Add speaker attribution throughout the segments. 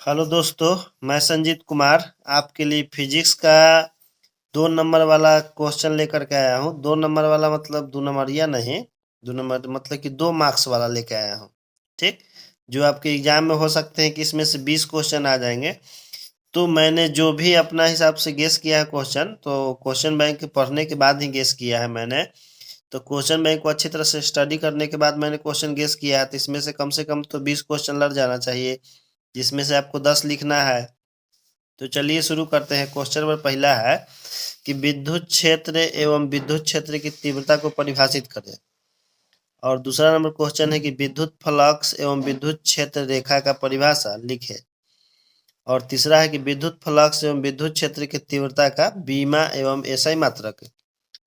Speaker 1: Hello दोस्तों, मैं संजीत कुमार आपके लिए फिजिक्स का 2 नंबर वाला क्वेश्चन लेकर के आया हूँ। 2 नंबर वाला मतलब 2 नंबरिया नहीं, 2 नंबर मतलब कि 2 मार्क्स वाला लेके आया हूँ। ठीक, जो आपके एग्जाम में हो सकते हैं कि इसमें से 20 क्वेश्चन आ जाएंगे। तो मैंने जो भी अपना हिसाब से गेस किया है क्वेश्चन, तो क्वेश्चन बैंक पढ़ने के बाद ही गेस किया है मैंने। तो क्वेश्चन बैंक को अच्छी तरह से स्टडी करने के बाद मैंने क्वेश्चन गेस किया है, तो इसमें से कम तो 20 क्वेश्चन लग जाना चाहिए, जिसमें से आपको 10 लिखना है। तो चलिए शुरू करते हैं। क्वेश्चन नंबर पहला है कि विद्युत क्षेत्र एवं विद्युत क्षेत्र की तीव्रता को परिभाषित करें। और दूसरा नंबर क्वेश्चन है कि विद्युत फ्लक्स एवं विद्युत क्षेत्र रेखा का परिभाषा लिखें। और तीसरा है कि विद्युत फ्लक्स एवं विद्युत क्षेत्र की तीव्रता का बीमा एवं एसआई मात्रक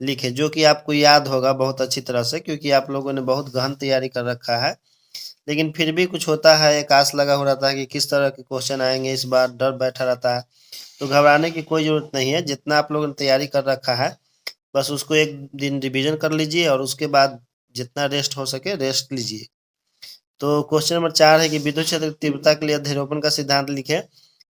Speaker 1: लिखे, जो कि आपको याद होगा बहुत अच्छी तरह से, क्योंकि आप लोगों ने बहुत गहन तैयारी कर रखा है। लेकिन फिर भी कुछ होता है, एक आस लगा हो रहता है कि किस तरह के क्वेश्चन आएंगे, इस बार डर बैठा रहता है। तो घबराने की कोई ज़रूरत नहीं है, जितना आप लोगों ने तैयारी कर रखा है बस उसको एक दिन रिवीजन कर लीजिए और उसके बाद जितना रेस्ट हो सके रेस्ट लीजिए। तो क्वेश्चन नंबर 4 है कि विद्युत क्षेत्र की तीव्रता के लिए अध्यारोपण का सिद्धांत लिखें।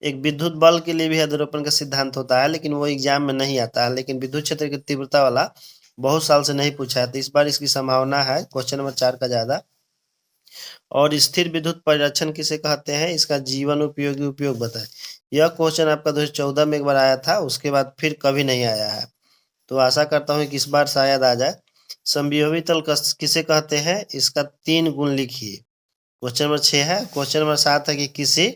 Speaker 1: एक विद्युत बल के लिए भी अध्यारोपण का सिद्धांत होता है, लेकिन वो एग्जाम में नहीं आता है। लेकिन विद्युत क्षेत्र की तीव्रता वाला बहुत साल से नहीं पूछा है, तो इस बार इसकी संभावना है क्वेश्चन नंबर 4 का ज़्यादा। और स्थिर विद्युत परिरक्षण किसे कहते हैं, इसका जीवन उपयोगी उपयोग बताएं। यह क्वेश्चन आपका 2014 में एक बार आया था, उसके बाद फिर कभी नहीं आया है। तो आशा करता हूँ कि इस बार शायद आ जाए। समविभवी तल किसे कहते हैं, इसका 3 गुण लिखिए। क्वेश्चन नंबर 6 है। क्वेश्चन नंबर 7 है कि किसी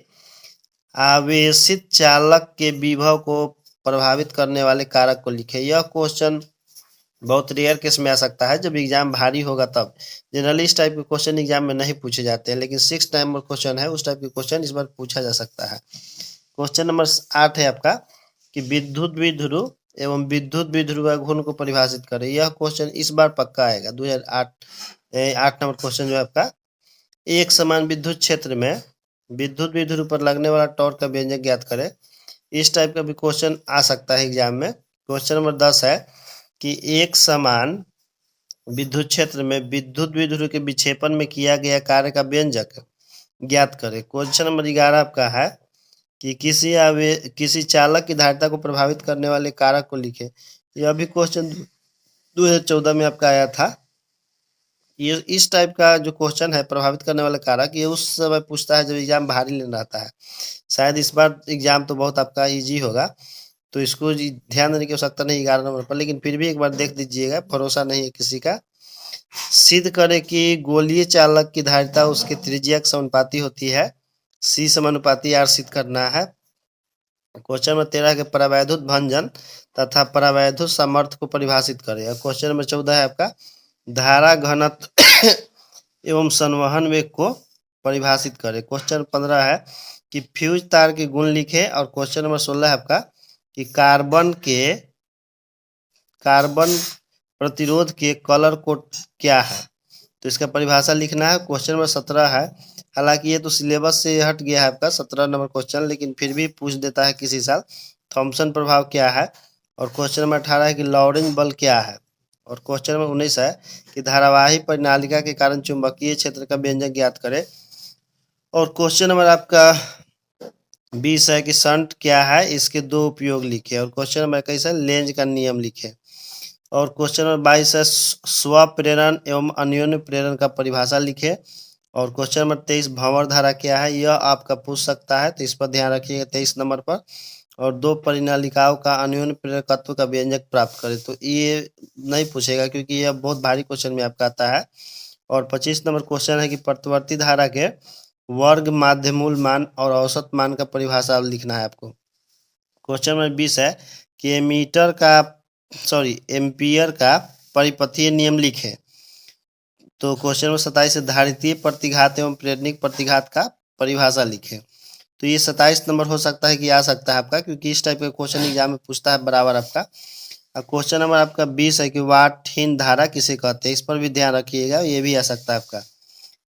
Speaker 1: आवेशित चालक के विभव को प्रभावित करने वाले कारक को लिखे। यह क्वेश्चन बहुत रेयर केस में आ सकता है, जब एग्जाम भारी होगा तब। जनरली इस टाइप के क्वेश्चन एग्जाम में नहीं पूछे जाते हैं, लेकिन 6 नंबर क्वेश्चन है, उस टाइप के क्वेश्चन इस बार पूछा जा सकता है। क्वेश्चन नंबर 8 है आपका कि विद्युत द्विध्रुव एवं विद्युत द्विध्रुव का घूर्ण को परिभाषित करें। यह क्वेश्चन इस बार पक्का आएगा। 8 नंबर क्वेश्चन जो है आपका, एक समान विद्युत क्षेत्र में विद्युत द्विध्रुव पर लगने वाला टॉर्क का व्यंजक ज्ञात करें। इस टाइप का भी क्वेश्चन आ सकता है एग्जाम में। क्वेश्चन नंबर 10 है कि एक समान विद्युत क्षेत्र में विद्युत द्विध्रुव के विक्षेपण में किया गया कार्य का व्यंजक ज्ञात करें। क्वेश्चन नंबर 11 आपका है कि किसी चालक की धारिता को प्रभावित करने वाले कारक को लिखें। यह भी क्वेश्चन 2014 में आपका आया था। ये इस टाइप का जो क्वेश्चन है प्रभावित करने वाला कारक, ये उस समय पूछता है जब एग्जाम भारी लेना रहता है। शायद इस बार एग्जाम तो बहुत आपका इजी होगा, तो इसको ध्यान देने की आवश्यकता नहीं 11 नंबर पर, लेकिन फिर भी एक बार देख दीजिएगा, भरोसा नहीं है किसी का। सिद्ध करें कि गोलीय चालक की धारिता उसके त्रिज्या के समानुपाती होती है। सी समानुपाती आर सिद्ध करना है। क्वेश्चन नंबर 13 के परावैद्युत भंजन तथा परावैद्युत सामर्थ्य को परिभाषित करें। और क्वेश्चन नंबर 14 है आपका धारा घनत्व एवं संवहन वेग को परिभाषित करें। क्वेश्चन 15 है कि फ्यूज तार के गुण लिखे। और क्वेश्चन नंबर 16 है आपका कि कार्बन प्रतिरोध के कलर कोड क्या है, तो इसका परिभाषा लिखना है। क्वेश्चन नंबर 17 है, हालांकि ये तो सिलेबस से हट गया है आपका 17 नंबर क्वेश्चन, लेकिन फिर भी पूछ देता है किसी साल। थॉमसन प्रभाव क्या है। और क्वेश्चन नंबर 18 है कि लॉरेंज बल क्या है। और क्वेश्चन नंबर 19 है कि धारावाही परिनालिका के कारण चुंबकीय क्षेत्र का व्यंजक ज्ञात करें। और क्वेश्चन नंबर आपका 20 है कि शंट क्या है, इसके 2 उपयोग लिखे। और क्वेश्चन नंबर 21 है लेंज का नियम लिखे। और क्वेश्चन नंबर 22 है स्वप्रेरण एवं अन्योन्य प्रेरण का परिभाषा लिखे। और क्वेश्चन नंबर 23 भंवर धारा क्या है, यह आपका पूछ सकता है, तो इस पर ध्यान रखिएगा 23 नंबर पर। और 2 परिनालिकाओं का अन्योन्य प्रेरकत्व का व्यंजक प्राप्त करें, तो ये नहीं पूछेगा क्योंकि यह बहुत भारी क्वेश्चन में आपका आता है। और 25 नंबर क्वेश्चन है कि प्रतिवर्ती धारा के वर्ग माध्यमूल मान और औसत मान का परिभाषा लिखना है आपको। क्वेश्चन नंबर 20 है कि एम्पियर का परिपथीय नियम लिखें। तो क्वेश्चन नंबर 27 है धारितीय प्रतिघात एवं प्रेरणिक प्रतिघात का परिभाषा लिखें। तो ये 27 नंबर हो सकता है कि आ सकता है आपका, क्योंकि इस टाइप का क्वेश्चन एग्जाम में पूछता है बराबर आपका। क्वेश्चन नंबर आपका 20 है कि वाटहीन धारा किसे कहते हैं, इस पर भी ध्यान रखिएगा, ये भी आ सकता है आपका।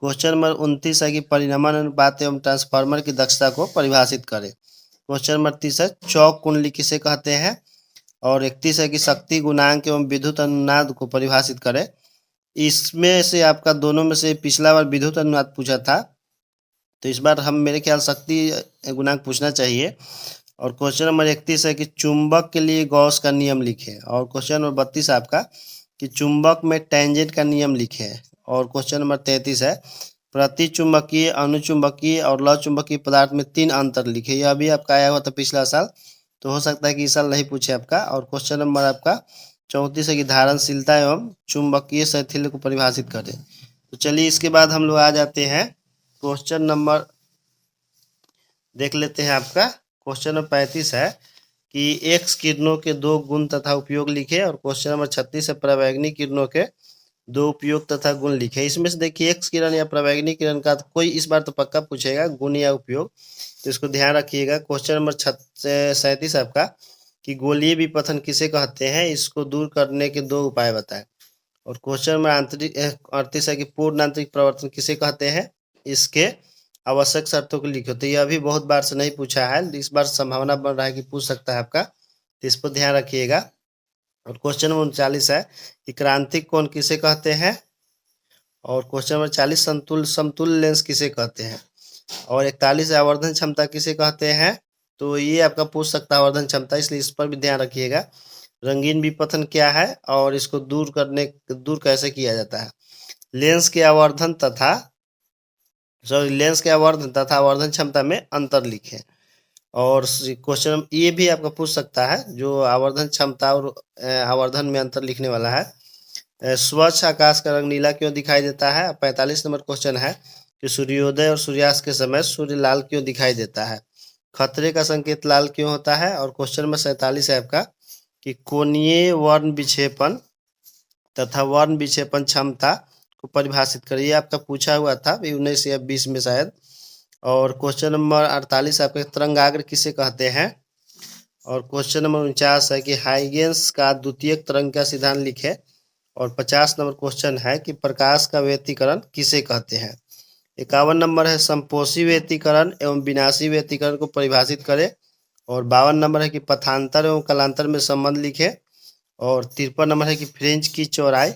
Speaker 1: क्वेश्चन नंबर 29 है कि परिणमन अनुपात एवं ट्रांसफार्मर की दक्षता को परिभाषित करें। क्वेश्चन नंबर 30 है चौक कुंडली किसे कहते हैं। और 31 है कि शक्ति गुणांक एवं विद्युत अनुनाद को परिभाषित करें। इसमें से आपका दोनों में से पिछला बार विद्युत अनुनाद पूछा था, तो इस बार हम मेरे ख्याल शक्ति गुणांक पूछना चाहिए। और क्वेश्चन नंबर 31 है कि चुंबक के लिए गॉस का नियम लिखे। और क्वेश्चन नंबर 32 आपका कि चुंबक में टेंजेंट का नियम लिखे। और क्वेश्चन नंबर 33 है प्रति चुंबकीय, अनुचुंबकीय और लव चुंबकीय पदार्थ में 3 अंतर लिखे। यह भी आपका आया हुआ था पिछला साल, तो हो सकता है कि इस साल नहीं पूछे आपका। और क्वेश्चन नंबर आपका 34 है कि धारणशीलता एवं चुंबकीय शैथिल्य को परिभाषित करें। तो चलिए इसके बाद हम लोग आ जाते हैं क्वेश्चन नंबर, देख लेते हैं आपका क्वेश्चन नंबर 35 है कि एक्स किरणों के 2 गुण तथा उपयोग लिखे। और क्वेश्चन नंबर 36 है परावैंगनी किरणों के 2 उपयोग तथा गुण लिखे। इसमें से देखिए एक्स किरण या परावैंगनी किरण का तो कोई इस बार तो पक्का पूछेगा, गुण या उपयोग, तो इसको ध्यान रखिएगा। क्वेश्चन नंबर 37 आपका कि गोलीय विपथन किसे कहते हैं, इसको दूर करने के 2 उपाय बताएं। और क्वेश्चन नंबर 38 है कि पूर्ण आंतरिक प्रवर्तन किसे कहते हैं, इसके आवश्यक शर्तों को लिखो। तो यह भी बहुत बार से नहीं पूछा है, इस बार संभावना बन रहा है कि पूछ सकता है आपका, तो इस पर ध्यान रखिएगा। और क्वेश्चन नंबर 39 है कि क्रांतिक कोण किसे कहते हैं। और क्वेश्चन नंबर 40 समतुल्य लेंस किसे कहते हैं। और 41 आवर्धन क्षमता किसे कहते हैं। तो ये आपका पूछ सकता है आवर्धन क्षमता, इसलिए इस पर भी ध्यान रखिएगा। रंगीन विपथन क्या है और इसको दूर कैसे किया जाता है। लेंस के आवर्धन तथा आवर्धन क्षमता में अंतर लिखें। और क्वेश्चन ये भी आपका पूछ सकता है, जो आवर्धन क्षमता और आवर्धन में अंतर लिखने वाला है। स्वच्छ आकाश का रंग नीला क्यों दिखाई देता है। 45 नंबर क्वेश्चन है कि सूर्योदय और सूर्यास्त के समय सूर्य लाल क्यों दिखाई देता है। खतरे का संकेत लाल क्यों होता है। और क्वेश्चन नंबर 47 है आपका कि कोणीय वर्ण विक्षेपण तथा वर्ण विक्षेपण क्षमता को परिभाषित करिए। आपका पूछा हुआ था 19 या 20 में शायद। और क्वेश्चन नंबर 48 आपके तरंगाग्र किसे कहते हैं। और क्वेश्चन नंबर 49 है कि हाइगेंस का द्वितीयक तरंग का सिद्धांत लिखे। और 50 नंबर क्वेश्चन है कि प्रकाश का व्यतिकरण किसे कहते हैं। 51 नंबर है समपोषी व्यतिकरण एवं विनाशी व्यतिकरण को परिभाषित करें। और 52 नंबर है कि पथांतर एवं कालांतर में संबंध लिखे। और 53 नंबर है कि फ्रेंच की चौड़ाई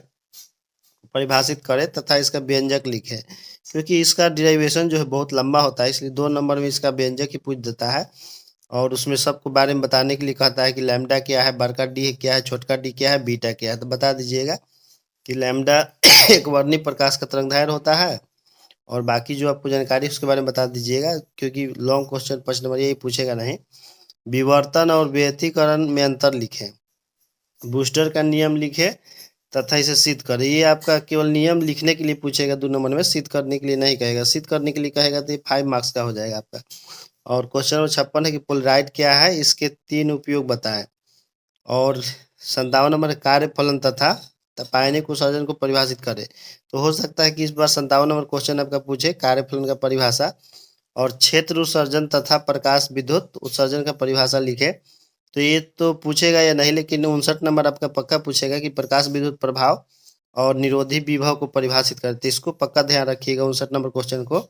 Speaker 1: परिभाषित करें तथा इसका व्यंजक लिखे। क्योंकि इसका डिराइवेशन जो है बहुत लंबा होता है, इसलिए 2 नंबर में इसका व्यंजक ही पूछ देता है। और उसमें सबको बारे में बताने के लिए कहता है कि लैम्डा क्या है, बड़का डी क्या है, छोटका डी क्या है, बीटा क्या है। तो बता दीजिएगा कि लैम्डा एक वर्णीय प्रकाश का तरंगदैर्घ्य होता है। और बाकी जो आपको जानकारी उसके बारे में बता दीजिएगा, क्योंकि लॉन्ग क्वेश्चन 5 नंबर यही पूछेगा नहीं। विवर्तन और व्यतिकरण में अंतर लिखें। बूस्टर का नियम लिखे तथा इसे सिद्ध करें। ये आपका केवल नियम लिखने के लिए पूछेगा 2 नंबर में, सिद्ध करने के लिए नहीं कहेगा। सिद्ध करने के लिए कहेगा तो ये 5 मार्क्स का हो जाएगा आपका। और क्वेश्चन नंबर 56 है कि पोलराइड क्या है, इसके 3 उपयोग बताएं। और 57 नंबर कार्य फलन तथा पायनिक उत्सर्जन को परिभाषित करें। तो हो सकता है कि इस बार 57 नंबर क्वेश्चन आपका पूछे कार्य फलन का परिभाषा। और क्षेत्र उत्सर्जन तथा प्रकाश विद्युत उत्सर्जन का परिभाषा लिखे। तो ये तो पूछेगा या नहीं, लेकिन 59 नंबर आपका पक्का पूछेगा कि प्रकाश विद्युत प्रभाव और निरोधी विभव को परिभाषित करते, इसको पक्का ध्यान रखिएगा 59 नंबर क्वेश्चन को।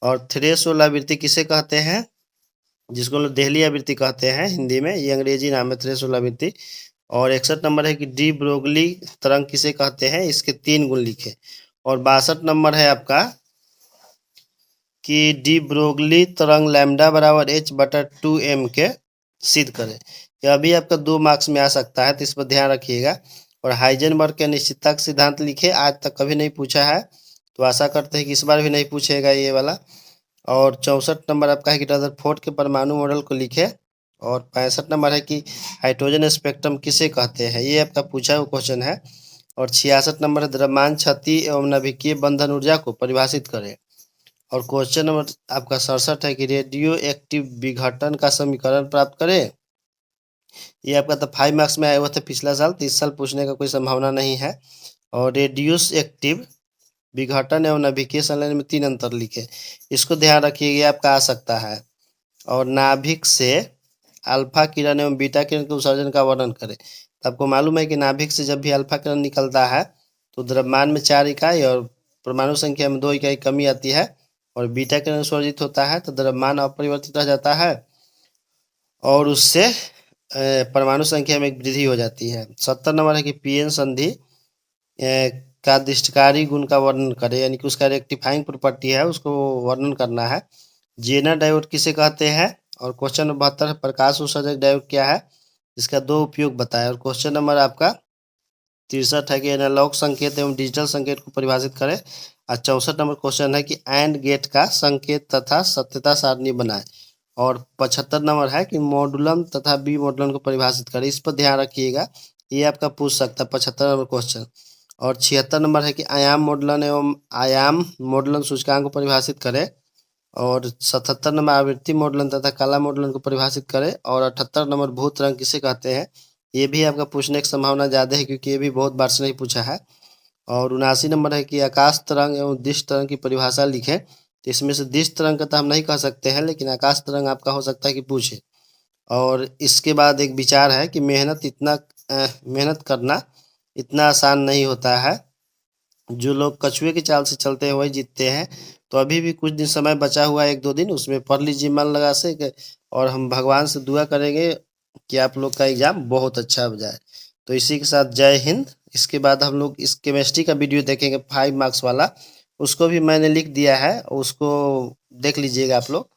Speaker 1: और थ्रेशोल्ड आवृत्ति किसे कहते हैं, जिसको हम लोग देहली आवृत्ति कहते हैं हिंदी में, ये अंग्रेजी नाम है थ्रेशोल्ड आवृत्ति। और 61 नंबर है कि डी ब्रोगली तरंग किसे कहते हैं, इसके 3 गुण लिखे। और 62 नंबर है आपका कि डी ब्रोगली तरंग लैम्डा बराबर h/2m के सिद्ध करें। यह भी आपका 2 मार्क्स में आ सकता है, तो इस पर ध्यान रखिएगा। और हाइजेनबर्ग के अनिश्चितता का सिद्धांत लिखे, आज तक कभी नहीं पूछा है, तो आशा करते हैं कि इस बार भी नहीं पूछेगा ये वाला। और 64 नंबर आपका है कि रदरफोर्ड के परमाणु मॉडल को लिखे। और 65 नंबर है कि हाइड्रोजन स्पेक्ट्रम किसे कहते हैं, ये आपका पूछा हुआ क्वेश्चन है। और 66 नंबर है द्रव्यमान क्षति एवं नाभिकीय बंधन ऊर्जा को परिभाषित करें। और क्वेश्चन नंबर आपका 67 है कि रेडियो एक्टिव विघटन का समीकरण प्राप्त करें। ये आपका तो 5 मार्क्स में आया हुआ था पिछला साल, तो इस साल पूछने का कोई संभावना नहीं है। और रेडियस एक्टिव विघटन एवं नाभिकीय संलयन में 3 अंतर लिखे, इसको ध्यान रखिए, ये आपका आ सकता है। और नाभिक से अल्फा किरण एवं बीटा किरण के उत्सर्जन का वर्णन करें। तो आपको मालूम है कि नाभिक से जब भी अल्फा किरण निकलता है तो द्रव्यमान में 4 इकाई और परमाणु संख्या में 2 इकाई कमी आती है। और बीटा किरण उत्सर्जित होता है तो द्रव्यमान अपरिवर्तित रह जाता है और उससे परमाणु संख्या में एक वृद्धि हो जाती है। 70 नंबर है कि पीएन संधि का दिष्टकारी गुण का वर्णन करें, यानी कि उसका रेक्टिफाइंग प्रॉपर्टी है उसको वर्णन करना है। जेनर डायोड किसे कहते हैं? और क्वेश्चन नंबर 72 है, प्रकाश उत्सर्जक डायोड क्या है? इसका दो उपयोग बताएं। और क्वेश्चन नंबर आपका 63 है कि एनालॉग संकेत एवं डिजिटल संकेत को परिभाषित करें। और 64 नंबर क्वेश्चन है कि एंड गेट का संकेत तथा सत्यता सारणी बनाएं। और 75 नंबर है कि मॉडुलम तथा बी मॉडुलम को परिभाषित करें। इस पर ध्यान रखिएगा, ये आपका पूछ सकता है 75 नंबर क्वेश्चन। और 76 नंबर है कि आयाम मॉडुलन एवं आयाम मॉडुलन सूचकांक को परिभाषित करें। और 77 नंबर आवृत्ति मॉडुलन तथा काला मॉडुलन को परिभाषित करें। और 78 नंबर भूत रंग किसे कहते हैं? ये भी आपका पूछने की संभावना ज़्यादा है, क्योंकि ये भी बहुत बार से नहीं पूछा है। और 79 नंबर है कि आकाश तरंग एवं दिश तरंग की परिभाषा लिखें। तो इसमें से दिश तरंग का तो हम नहीं कह सकते हैं, लेकिन आकाश तरंग आपका हो सकता है कि पूछे। और इसके बाद एक विचार है कि मेहनत करना इतना आसान नहीं होता है। जो लोग कछुए की चाल से चलते हैं वही जीतते हैं। तो अभी भी कुछ दिन समय बचा हुआ है, 1-2 दिन, उसमें पढ़ लीजिए मन लगा से। और हम भगवान से दुआ करेंगे कि आप लोग का एग्जाम बहुत अच्छा हो जाए। तो इसी के साथ जय हिंद। इसके बाद हम लोग इस केमिस्ट्री का वीडियो देखेंगे 5 मार्क्स वाला, उसको भी मैंने लिख दिया है, उसको देख लीजिएगा आप लोग।